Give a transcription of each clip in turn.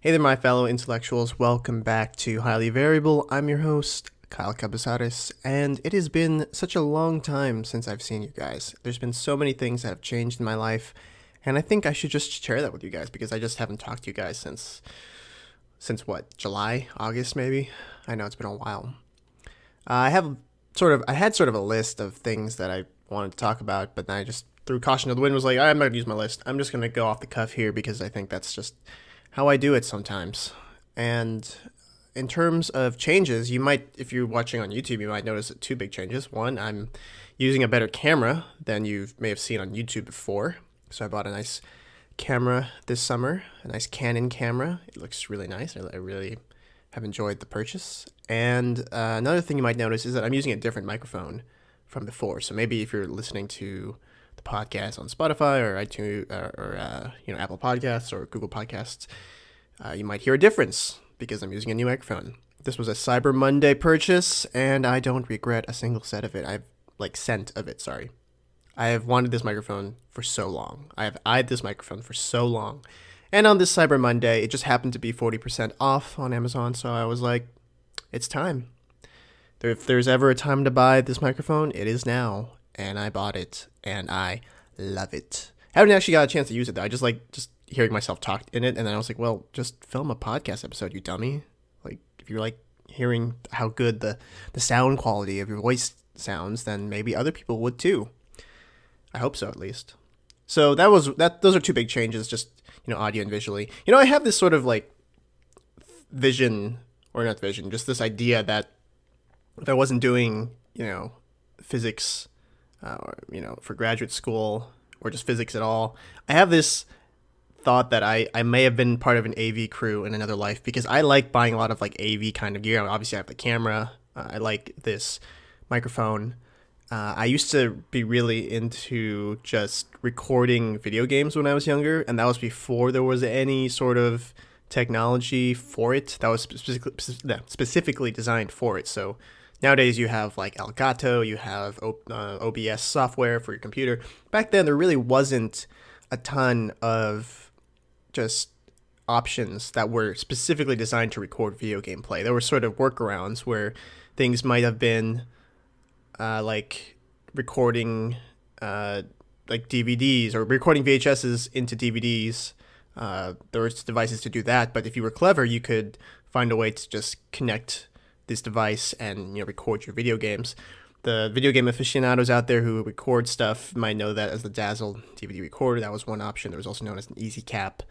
Hey there, my fellow intellectuals. Welcome back to Highly Variable. I'm your host, Kyle Cabezares, and it has been such a long time since I've seen you guys. There's been so many things that have changed in my life, and I think I should just share that with you guys because I just haven't talked to you guys since what, July, August maybe? I know it's been a while. I had sort of a list of things that I wanted to talk about, but then I just threw caution to the wind. Was like, I'm not gonna use my list. I'm just gonna go off the cuff here because I think that's just how I do it sometimes. And in terms of changes, you might, if you're watching on YouTube, you might notice two big changes. One, I'm using a better camera than you may have seen on YouTube before. So I bought a nice camera this summer, a nice Canon camera. It looks really nice. I really have enjoyed the purchase. And another thing you might notice is that I'm using a different microphone from before. So maybe if you're listening to the podcast on Spotify or iTunes or Apple Podcasts or Google Podcasts, you might hear a difference because I'm using a new microphone. This was a Cyber Monday purchase, and I don't regret a single cent of it. Cent of it, sorry. I have wanted this microphone for so long. I have eyed this microphone for so long. And on this Cyber Monday, it just happened to be 40% off on Amazon, so I was like, it's time. If there's ever a time to buy this microphone, it is now. And I bought it, and I love it. I haven't actually got a chance to use it, though. I just hearing myself talk in it, and then I was like, well, just film a podcast episode, you dummy. Like, if you're, hearing how good the sound quality of your voice sounds, then maybe other people would, too. I hope so, at least. So those are two big changes, just, audio and visually. I have this sort of, vision, or not vision, just this idea that if I wasn't doing, physics, for graduate school or just physics at all, I have this thought that I may have been part of an AV crew in another life because I like buying a lot of AV kind of gear. Obviously, I have the camera. I like this microphone. I used to be really into just recording video games when I was younger, and that was before there was any sort of technology for it that was specifically designed for it. So nowadays you have Elgato, you have OBS software for your computer. Back then there really wasn't a ton of just options that were specifically designed to record video game play. There were sort of workarounds where things might have been recording DVDs or recording VHSs into DVDs. There were devices to do that, but if you were clever, you could find a way to just connect this device and record your video games. The video game aficionados out there who record stuff might know that as the Dazzle DVD recorder. That was one option. There was also known as an Easy Cap,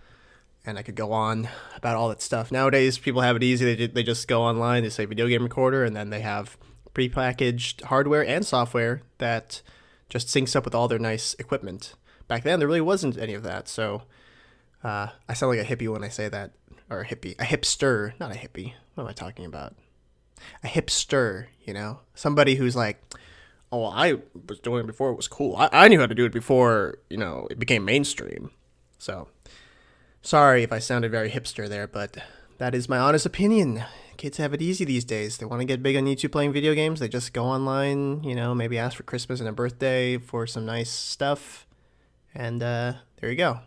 and I could go on about all that stuff. Nowadays, people have it easy. They just go online, they say video game recorder, and then they have prepackaged hardware and software that just syncs up with all their nice equipment. Back then, there really wasn't any of that, so I sound like a hippie when I say that. Or a hipster, not a hippie. What am I talking about? A hipster, somebody who's like, oh, I was doing it before it was cool. I knew how to do it before, it became mainstream. So, sorry if I sounded very hipster there, but that is my honest opinion. Kids have it easy these days. They want to get big on YouTube playing video games. They just go online, maybe ask for Christmas and a birthday for some nice stuff. And there you go.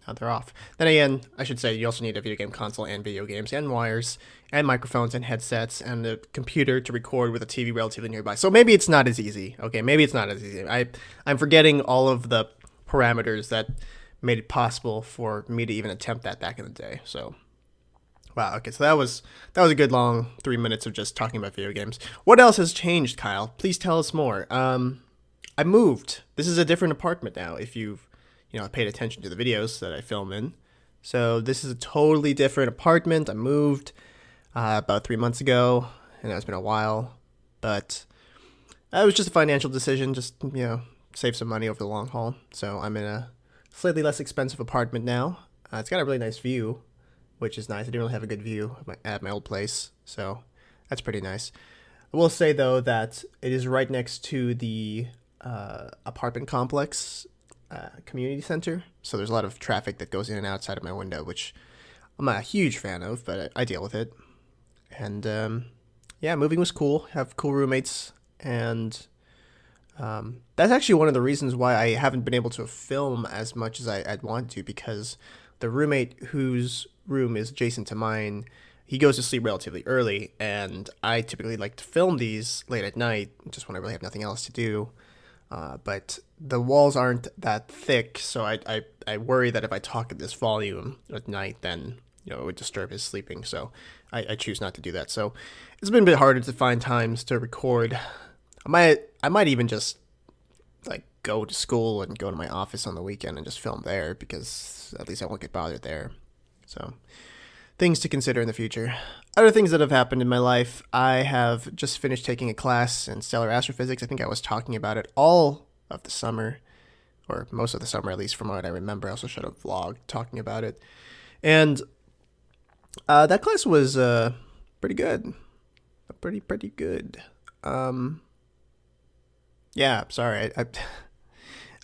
Now they're off. Then again, I should say you also need a video game console and video games and wires and microphones and headsets and a computer to record with a TV relatively nearby. So maybe it's not as easy. Okay, maybe it's not as easy. I'm forgetting all of the parameters that made it possible for me to even attempt that back in the day. So, wow. Okay, so that was a good long 3 minutes of just talking about video games. What else has changed, Kyle? Please tell us more. I moved. This is a different apartment now. If you've paid attention to the videos that I film in. So this is a totally different apartment. I moved about 3 months ago, and it's been a while, but it was just a financial decision, just, save some money over the long haul. So I'm in a slightly less expensive apartment now. It's got a really nice view, which is nice. I didn't really have a good view at my old place, so that's pretty nice. I will say, though, that it is right next to the apartment complex community center, so there's a lot of traffic that goes in and outside of my window, which I'm not a huge fan of, but I deal with it. And moving was cool. Have cool roommates, and that's actually one of the reasons why I haven't been able to film as much as I'd want to, because the roommate whose room is adjacent to mine, he goes to sleep relatively early, and I typically like to film these late at night, just when I really have nothing else to do. But the walls aren't that thick, so I worry that if I talk at this volume at night, then it would disturb his sleeping. So I choose not to do that. So it's been a bit harder to find times to record. I might even just like go to school and go to my office on the weekend and just film there, because at least I won't get bothered there. So things to consider in the future. Other things that have happened in my life: I have just finished taking a class in stellar astrophysics. I think I was talking about it all of the summer, or most of the summer, at least from what I remember. I also shot a vlog talking about it. And that class was pretty good. Pretty good. Yeah, sorry.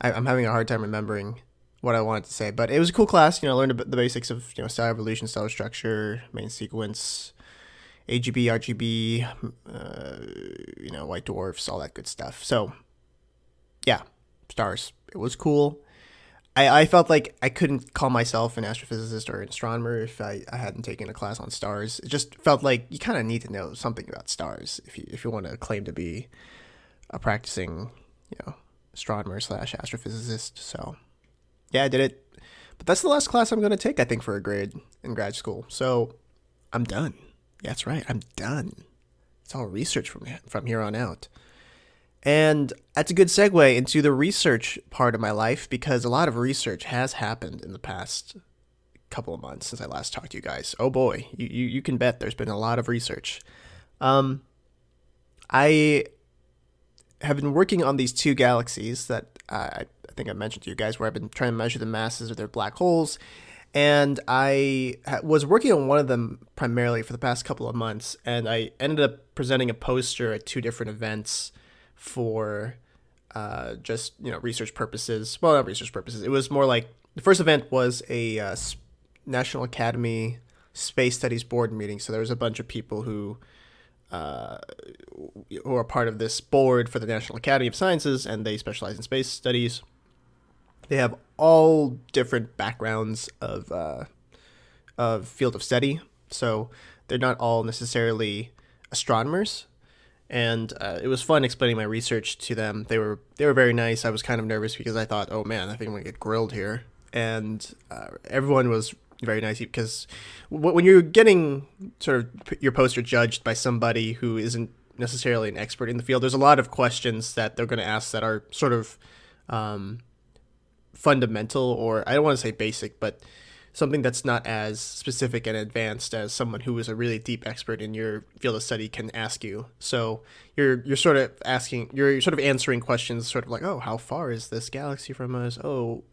I'm having a hard time remembering what I wanted to say, but it was a cool class. I learned the basics of stellar evolution, stellar structure, main sequence, AGB, RGB, white dwarfs, all that good stuff. So, yeah, stars. It was cool. I felt like I couldn't call myself an astrophysicist or an astronomer if I hadn't taken a class on stars. It just felt like you kind of need to know something about stars if you want to claim to be a practicing, astronomer / astrophysicist. So, yeah, I did it. But that's the last class I'm going to take, I think, for a grade in grad school. So I'm done. Yeah, that's right. I'm done. It's all research from here on out. And that's a good segue into the research part of my life, because a lot of research has happened in the past couple of months since I last talked to you guys. Oh boy, you can bet there's been a lot of research. I have been working on these two galaxies that I think I mentioned to you guys, where I've been trying to measure the masses of their black holes. And I was working on one of them primarily for the past couple of months, and I ended up presenting a poster at two different events for just research purposes. Well, not research purposes. It was more like the first event was a National Academy Space Studies Board meeting. So there was a bunch of people who are part of this board for the National Academy of Sciences, and they specialize in space studies. They have all different backgrounds of field of study, so they're not all necessarily astronomers. And it was fun explaining my research to them. They were very nice. I was kind of nervous because I thought, oh man, I think I'm gonna get grilled here. And everyone was very nice, because when you're getting sort of your poster judged by somebody who isn't necessarily an expert in the field, there's a lot of questions that they're going to ask that are sort of fundamental, or I don't want to say basic, but something that's not as specific and advanced as someone who is a really deep expert in your field of study can ask you. So you're sort of answering questions sort of like, oh, how far is this galaxy from us? Oh,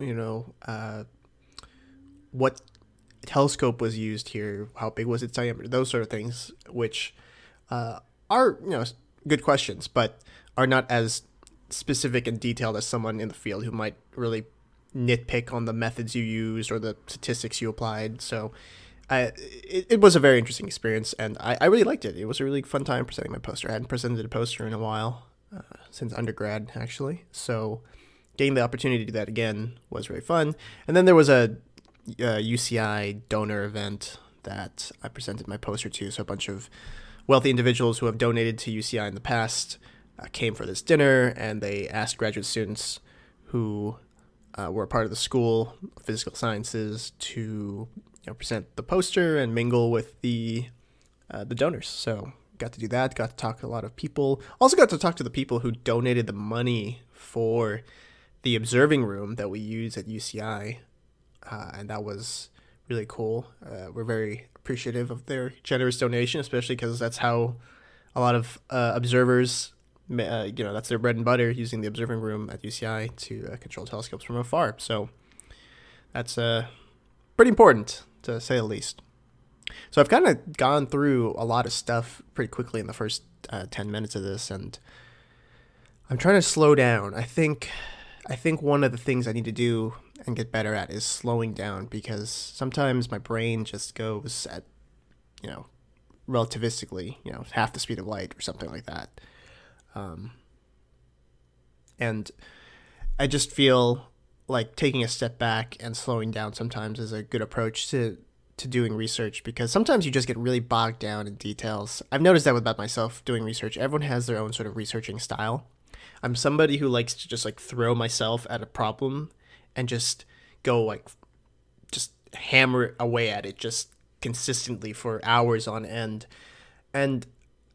what telescope was used here? How big was its diameter? Those sort of things, which are good questions, but are not as specific and detailed as someone in the field who might really nitpick on the methods you used or the statistics you applied. So it was a very interesting experience, and I really liked it. It was a really fun time presenting my poster. I hadn't presented a poster in a while, since undergrad, actually. So getting the opportunity to do that again was very fun. And then there was a UCI donor event that I presented my poster to. So a bunch of wealthy individuals who have donated to UCI in the past came for this dinner, and they asked graduate students who were a part of the School of Physical Sciences to present the poster and mingle with the donors. So got to do that, got to talk to a lot of people. Also got to talk to the people who donated the money for the observing room that we use at UCI. And that was really cool. We're very appreciative of their generous donation, especially because that's how a lot of observers, that's their bread and butter, using the observing room at UCI to control telescopes from afar. So that's pretty important, to say the least. So I've kind of gone through a lot of stuff pretty quickly in the first 10 minutes of this, and I'm trying to slow down. I think one of the things I need to do and get better at is slowing down, because sometimes my brain just goes at, relativistically, half the speed of light or something like that. And I just feel like taking a step back and slowing down sometimes is a good approach to doing research, because sometimes you just get really bogged down in details. I've noticed that about myself doing research. Everyone has their own sort of researching style. I'm somebody who likes to just like throw myself at a problem and just go like just hammer away at it just consistently for hours on end. And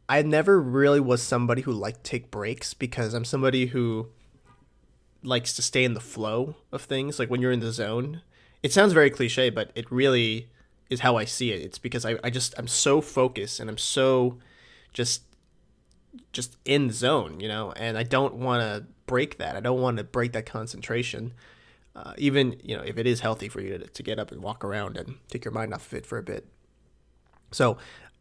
I never really was somebody who liked to take breaks, because I'm somebody who likes to stay in the flow of things. Like when you're in the zone, it sounds very cliche, but it really is how I see it. It's because I'm so focused and I'm so just in the zone, and I don't want to break that. I don't want to break that concentration. Even, if it is healthy for you to get up and walk around and take your mind off of it for a bit. So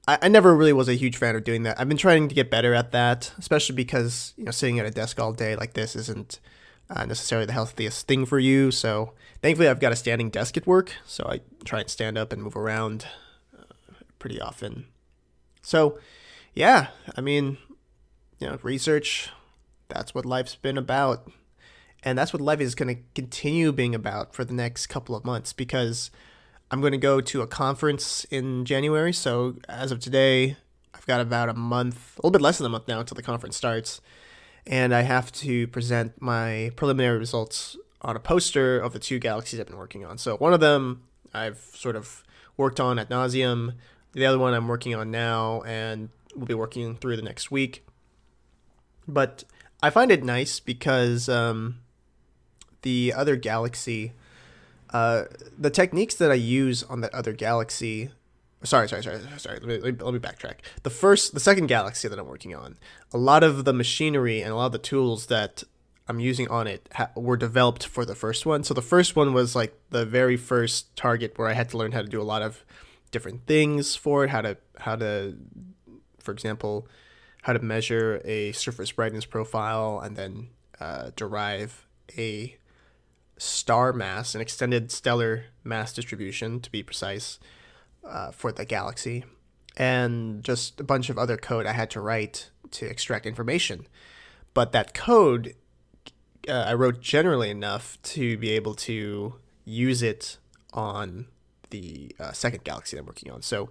I never really was a huge fan of doing that. I've been trying to get better at that, especially because, sitting at a desk all day like this isn't necessarily the healthiest thing for you. So thankfully I've got a standing desk at work, so I try and stand up and move around pretty often. So yeah, I mean, research, that's what life's been about. And that's what life is going to continue being about for the next couple of months, because I'm going to go to a conference in January. So as of today, I've got about a month, a little bit less than a month now until the conference starts. And I have to present my preliminary results on a poster of the 2 galaxies I've been working on. So one of them I've sort of worked on ad nauseum. The other one I'm working on now and we'll be working through the next week. But I find it nice because the other galaxy, the techniques that I use on that other galaxy, sorry. Let me backtrack. The second galaxy that I'm working on, a lot of the machinery and a lot of the tools that I'm using on it were developed for the first one. So the first one was like the very first target where I had to learn how to do a lot of different things for it, how to, for example, how to measure a surface brightness profile and then derive a star mass, an extended stellar mass distribution to be precise, for the galaxy, and just a bunch of other code I had to write to extract information. But that code I wrote generally enough to be able to use it on the second galaxy that I'm working on. So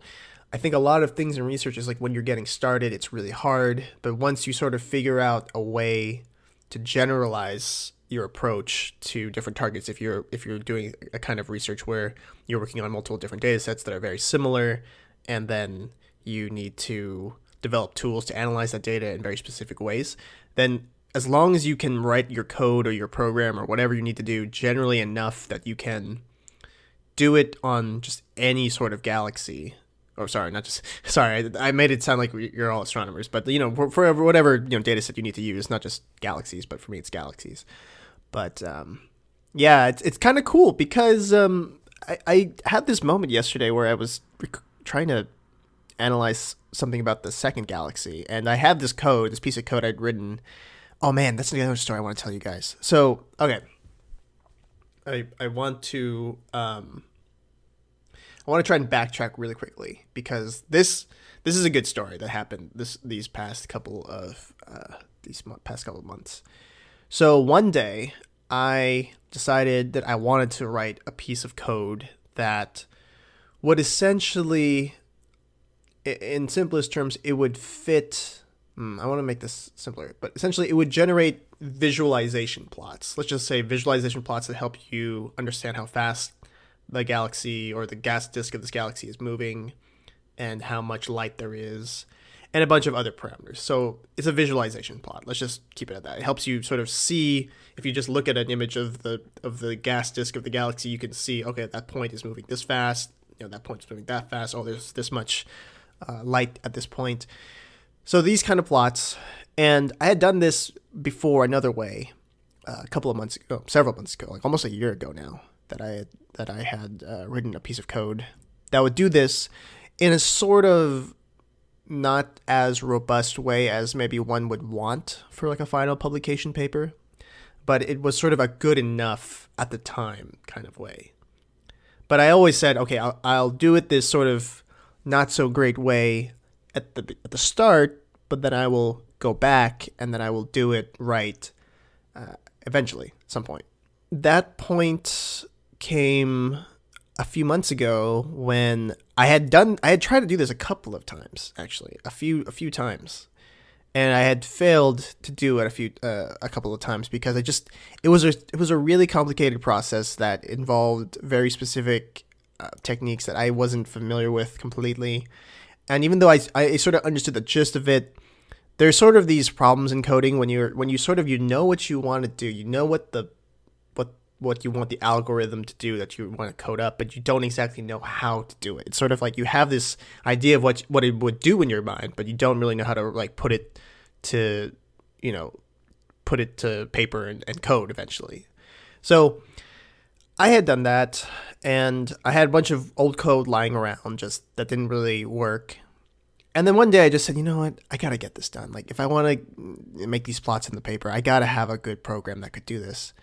I think a lot of things in research is like when you're getting started, it's really hard. But once you sort of figure out a way to generalize your approach to different targets, if you're doing a kind of research where you're working on multiple different data sets that are very similar, and then you need to develop tools to analyze that data in very specific ways, then as long as you can write your code or your program or whatever you need to do generally enough that you can do it on just any sort of galaxy. Oh, sorry, not just, sorry, I made it sound like you're all astronomers, but, for whatever, data set you need to use, not just galaxies, but for me, it's galaxies. But, yeah, it's kind of cool because I had this moment yesterday where I was trying to analyze something about the second galaxy, and I had this piece of code I'd written. Oh, man, that's the other story I want to tell you guys. So, okay, I want to try and backtrack really quickly because this is a good story that happened these past couple of months. So one day I decided that I wanted to write a piece of code that would essentially, in simplest terms, it would fit. I want to make this simpler, but essentially it would generate visualization plots. Let's just say visualization plots that help you understand how fast the galaxy or the gas disk of this galaxy is moving and how much light there is and a bunch of other parameters. So it's a visualization plot. Let's just keep it at that. It helps you sort of see, if you just look at an image of the gas disk of the galaxy, you can see, okay, that point is moving this fast, that point is moving that fast. Oh, there's this much light at this point. So these kind of plots, and I had done this before another way several months ago, like almost a year ago now, that I had written a piece of code that would do this in a sort of not as robust way as maybe one would want for like a final publication paper, but it was sort of a good enough at the time kind of way. But I always said, okay, I'll do it this sort of not so great way at the start, but then I will go back and then I will do it right eventually, at some point. that point came a few months ago when I had tried to do this a couple of times, actually, a few times, and I had failed to do it a couple of times because it was a really complicated process that involved very specific techniques that I wasn't familiar with completely. And even though I sort of understood the gist of it, there's sort of these problems in coding when you sort of what you want to do, you know what you want the algorithm to do that you want to code up, but you don't exactly know how to do it. It's sort of like you have this idea of what it would do in your mind, but you don't really know how to like to you know put it to paper and code eventually. So I had done that, and I had a bunch of old code lying around just that didn't really work. And then one day I just said, you know what, I gotta get this done. Like if I want to make these plots in the paper, I gotta have a good program that could do this.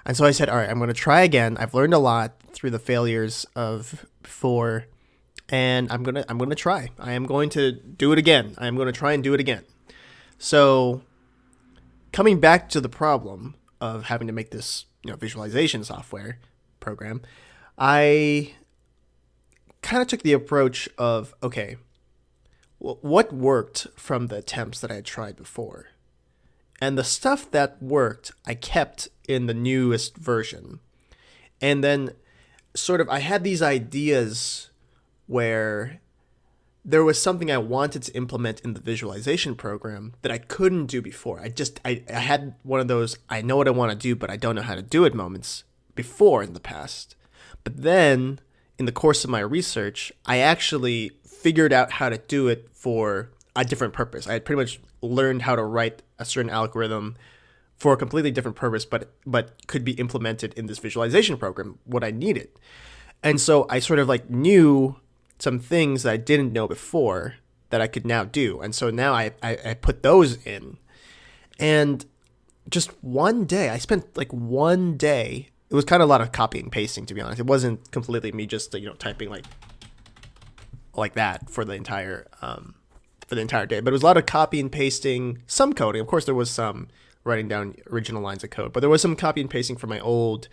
And so I said, all right, I'm going to try again. I've learned a lot through the failures of before, and I'm gonna try. I am going to do it again. I am going to try and do it again. So coming back to the problem of having to make this visualization software program, I kind of took the approach of, okay, what worked from the attempts that I had tried before? And the stuff that worked, I kept in the newest version. And then sort of I had these ideas where there was something I wanted to implement in the visualization program that I couldn't do before. I had one of those I know what I want to do, but I don't know how to do it moments before in the past. But then in the course of my research, I actually figured out how to do it for a different purpose. I had pretty much learned how to write a certain algorithm for a completely different purpose, but could be implemented in this visualization program, what I needed. And so I sort of like knew some things that I didn't know before that I could now do. And so now I put those in. And just one day, I spent like one day. It was kind of a lot of copying and pasting, to be honest. It wasn't completely me just typing like that for the entire day. But it was a lot of copy and pasting, some coding. Of course, there was some writing down original lines of code, but there was some copy and pasting from my old,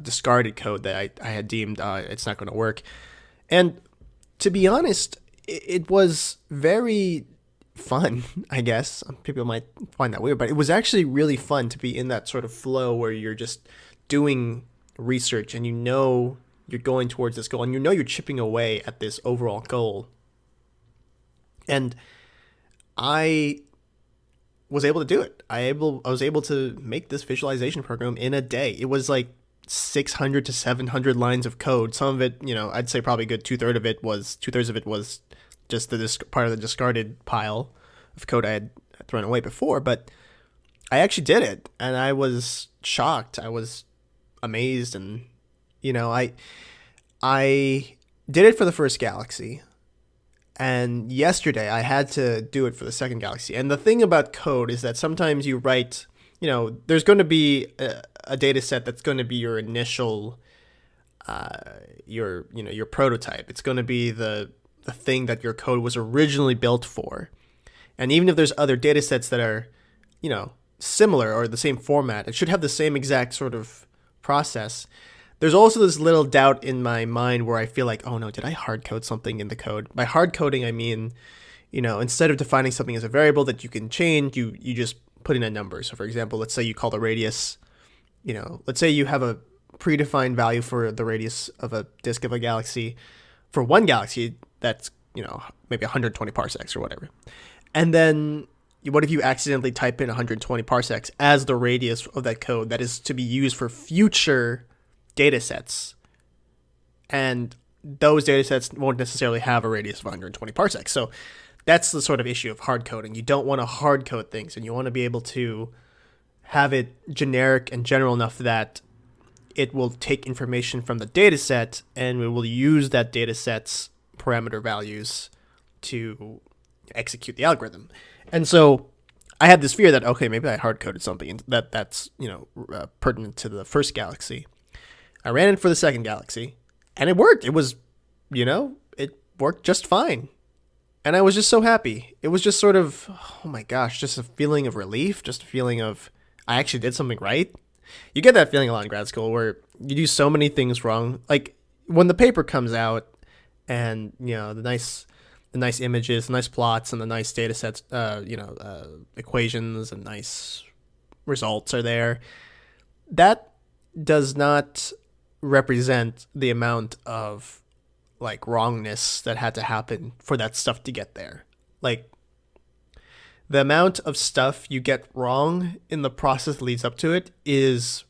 discarded code that I had deemed it's not going to work. And to be honest, it was very fun, I guess. People might find that weird, but it was actually really fun to be in that sort of flow where you're just doing research and you're going towards this goal and you're chipping away at this overall goal. And I was able to do it. I was able to make this visualization program in a day. It was like 600 to 700 lines of code. Some of it, I'd say probably good two-thirds of it was just part of the discarded pile of code I had thrown away before. But I actually did it, and I was shocked. I was amazed, and I did it for the first Galaxy. And yesterday I had to do it for the second Galaxy. And the thing about code is that sometimes you write, there's going to be a data set that's going to be your initial, your prototype. It's going to be the thing that your code was originally built for. And even if there's other data sets that are, similar or the same format, it should have the same exact sort of process. There's also this little doubt in my mind where I feel like, oh no, did I hard code something in the code? By hard coding, I mean, instead of defining something as a variable that you can change, you just put in a number. So for example, let's say you call the radius, let's say you have a predefined value for the radius of a disk of a galaxy. For one galaxy, that's, maybe 120 parsecs or whatever. And then what if you accidentally type in 120 parsecs as the radius of that code that is to be used for future data sets, and those data sets won't necessarily have a radius of 120 parsecs. So that's the sort of issue of hard coding. You don't want to hard code things, and you want to be able to have it generic and general enough that it will take information from the data set and it will use that data set's parameter values to execute the algorithm. And so I had this fear that, okay, maybe I hard coded something that's pertinent to the first Galaxy. I ran it for the second Galaxy, and it worked. It was, it worked just fine. And I was just so happy. It was just oh my gosh, just a feeling of relief, just a feeling of I actually did something right. You get that feeling a lot in grad school where you do so many things wrong. Like when the paper comes out, and the nice images, the nice plots, and the nice data sets, equations and nice results are there. That does not represent the amount of like wrongness that had to happen for that stuff to get there. Like the amount of stuff you get wrong in the process that leads up to it is,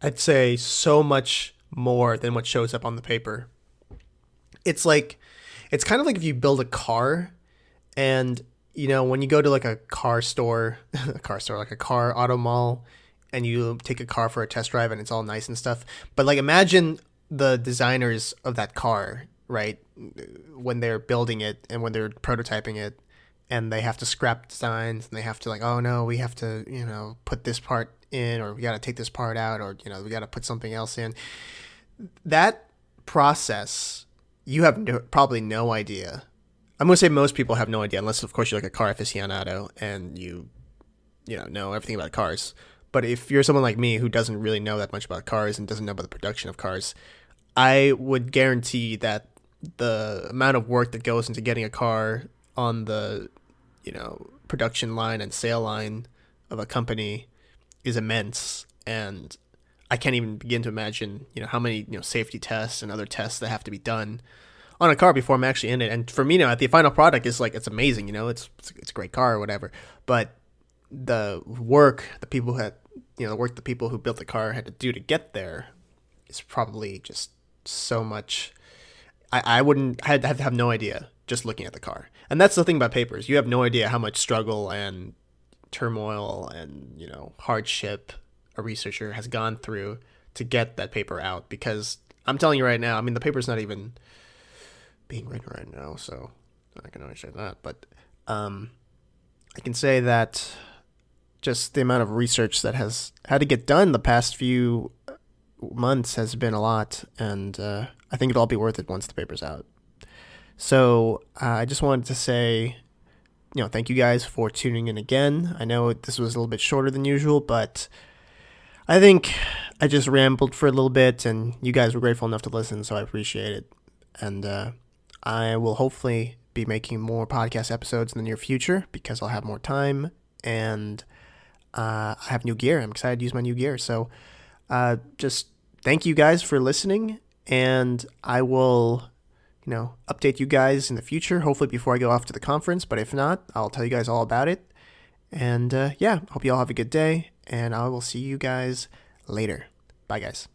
I'd say, so much more than what shows up on the paper. It's kind of like if you build a car and when you go to like a car store, like a car auto mall, and you take a car for a test drive and it's all nice and stuff. But like imagine the designers of that car, right? When they're building it and when they're prototyping it, and they have to scrap designs and they have to like, oh no, we have to, put this part in, or we got to take this part out, or, we got to put something else in. That process, you have probably no idea. I'm going to say most people have no idea, unless of course you're like a car aficionado and you know everything about cars. But if you're someone like me who doesn't really know that much about cars and doesn't know about the production of cars, I would guarantee that the amount of work that goes into getting a car on the production line and sale line of a company is immense. And I can't even begin to imagine how many safety tests and other tests that have to be done on a car before I'm actually in it. And for me now, the final product is like, it's amazing, it's a great car or whatever, but the work the people who built the car had to do to get there is probably just so much. I'd have no idea just looking at the car. And that's the thing about papers. You have no idea how much struggle and turmoil and, hardship a researcher has gone through to get that paper out. Because I'm telling you right now, I mean, the paper's not even being written right now, so I can only say that. But I can say that just the amount of research that has had to get done the past few months has been a lot. And I think it'll all be worth it once the paper's out. So I just wanted to say, thank you guys for tuning in again. I know this was a little bit shorter than usual, but I think I just rambled for a little bit, and you guys were grateful enough to listen, so I appreciate it. And I will hopefully be making more podcast episodes in the near future because I'll have more time, and I have new gear. I'm excited to use my new gear. So just thank you guys for listening, and I will update you guys in the future, hopefully before I go off to the conference. But if not, I'll tell you guys all about it. And hope you all have a good day, and I will see you guys later. Bye, guys.